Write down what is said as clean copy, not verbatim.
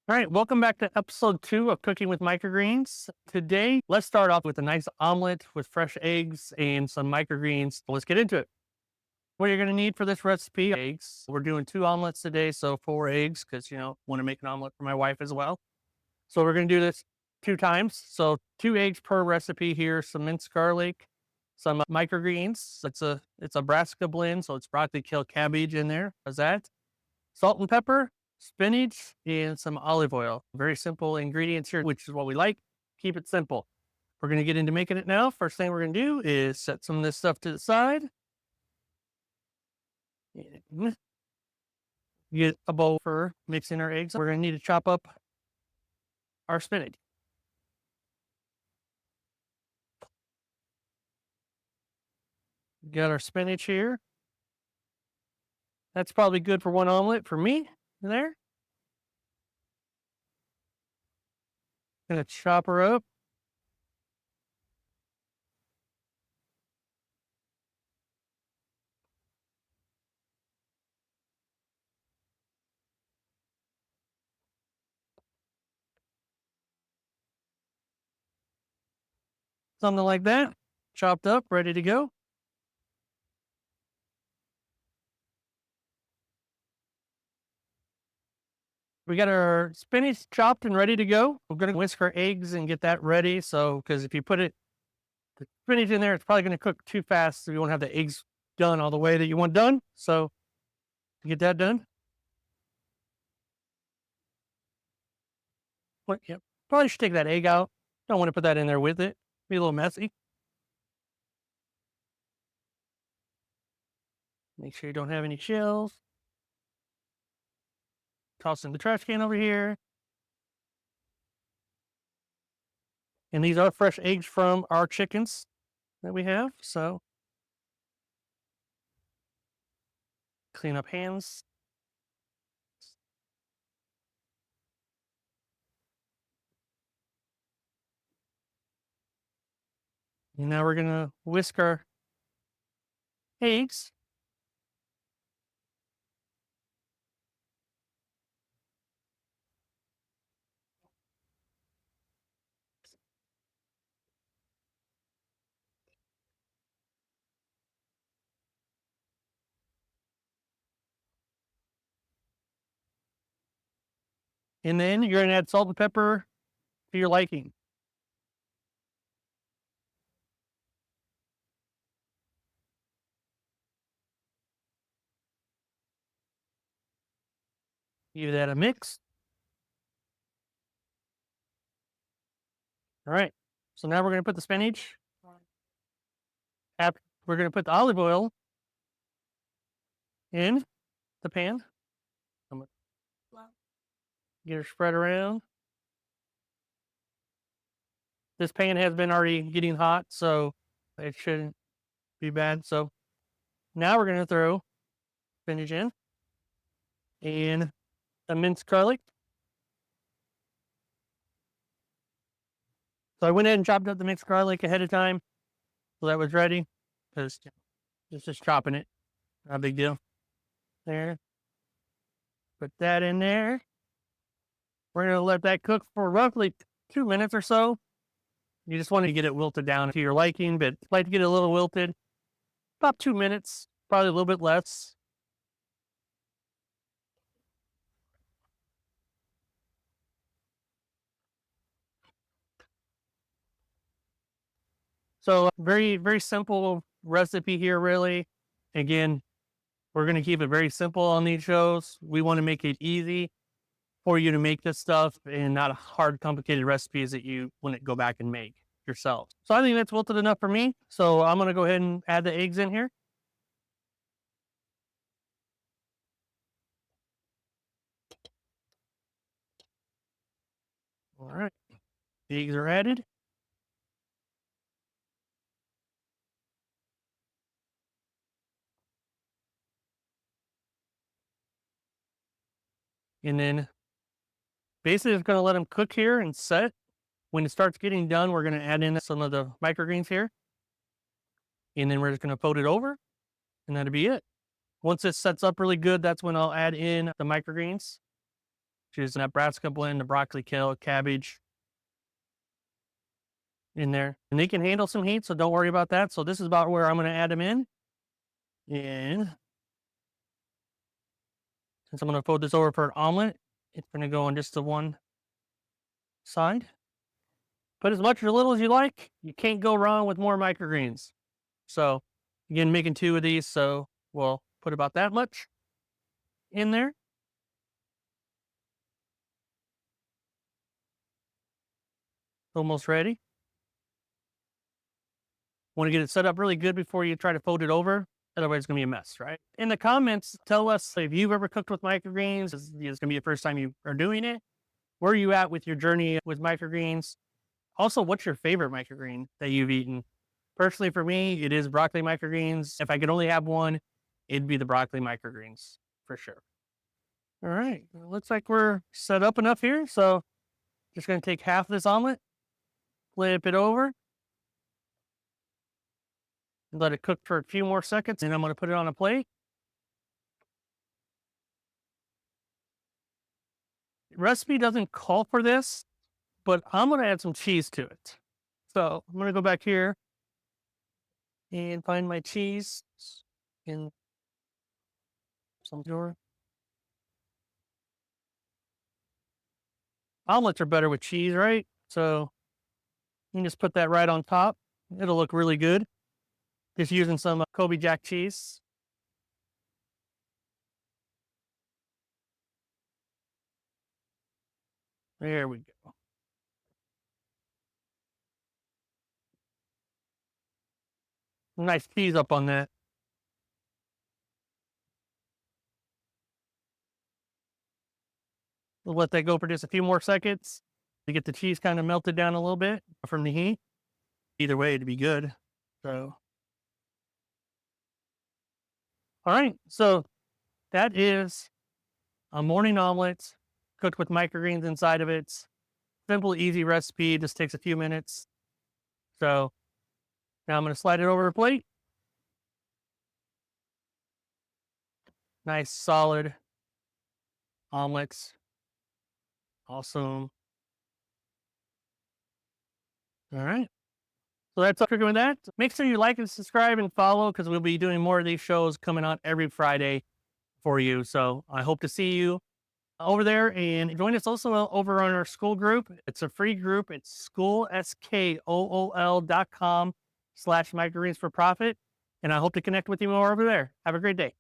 All right, welcome back to episode 2 of Cooking with Microgreens. Today, let's start off with a nice omelet with fresh eggs and some microgreens. Let's get into it. What you're going to need for this recipe: eggs. We're doing 2 omelets today, so 4 eggs because, want to make an omelet for my wife as well. So we're going to do this 2 times. So 2 eggs per recipe here, some minced garlic, some microgreens. It's a brassica blend, so it's broccoli, kale, cabbage in there. As that, salt and pepper, spinach, and some olive oil. Very simple ingredients here, which is what we like. Keep it simple. We're going to get into making it now. First thing we're going to do is set some of this stuff to the side. And get a bowl for mixing our eggs. We're going to need to chop up our spinach. Got our spinach here. That's probably good for 1 omelet for me there. Gonna chop her up. Something like that. Chopped up, ready to go. We got our spinach chopped and ready to go. We're going to whisk our eggs and get that ready. So, because if you put the spinach in there, it's probably going to cook too fast. So you won't have the eggs done all the way that you want done. So, to get that done. Yep. Probably should take that egg out. Don't want to put that in there with it. Be a little messy. Make sure you don't have any shells. Toss in the trash can over here. And these are fresh eggs from our chickens that we have. So, clean up hands. And now we're going to whisk our eggs. And then you're going to add salt and pepper to your liking. Give that a mix. All right. So now we're going to put the spinach. After, we're going to put the olive oil in the pan. I'm going to get her spread around. This pan has been already getting hot, so it shouldn't be bad. So now we're going to throw spinach in and the minced garlic. So I went ahead and chopped up the minced garlic ahead of time, so that was ready. Because it's just chopping it, not a big deal. There, put that in there. We're going to let that cook for roughly 2 minutes or so. You just want to get it wilted down to your liking, but like to get it a little wilted. About 2 minutes, probably a little bit less. So very, very simple recipe here, really. Again, we're going to keep it very simple on these shows. We want to make it easy for you to make this stuff and not hard, complicated recipes that you want to go back and make yourself. So I think that's wilted enough for me. So I'm going to go ahead and add the eggs in here. All right. The eggs are added. And then basically just going to let them cook here and set. When it starts getting done, we're going to add in some of the microgreens here. And then we're just going to fold it over and that'll be it. Once it sets up really good, that's when I'll add in the microgreens. which is that brassica blend, the broccoli, kale, cabbage in there. And they can handle some heat, so don't worry about that. So this is about where I'm going to add them in. And since I'm going to fold this over for an omelet, it's going to go on just the one side. Put as much or little as you like. You can't go wrong with more microgreens. So again, making 2 of these, so we'll put about that much in there. Almost ready. Want to get it set up really good before you try to fold it over. Otherwise, it's going to be a mess, right? In the comments, tell us if you've ever cooked with microgreens. It's going to be the first time you are doing it. Where are you at with your journey with microgreens? Also, what's your favorite microgreen that you've eaten? Personally, for me, it is broccoli microgreens. If I could only have one, it'd be the broccoli microgreens for sure. All right. Well, looks like we're set up enough here. So just going to take half this omelet, flip it over, and let it cook for a few more seconds. And I'm going to put it on a plate. The recipe doesn't call for this, but I'm going to add some cheese to it. So I'm going to go back here and find my cheese in some drawer. Omelets are better with cheese, right? So you can just put that right on top. It'll look really good. Just using some Kobe Jack cheese. There we go. Nice cheese up on that. We'll let that go for just a few more seconds to get the cheese kind of melted down a little bit from the heat. Either way, it'd be good. So, all right. So that is a morning omelet cooked with microgreens inside of it. Simple, easy recipe. Just takes a few minutes. So now I'm going to slide it over a plate. Nice, solid omelets. Awesome. All right. So that's all cooking with that. Make sure you like and subscribe and follow because we'll be doing more of these shows coming out every Friday for you. So I hope to see you over there and join us also over on our school group. It's a free group. It's schoolskool.com/microgreens for profit. And I hope to connect with you more over there. Have a great day.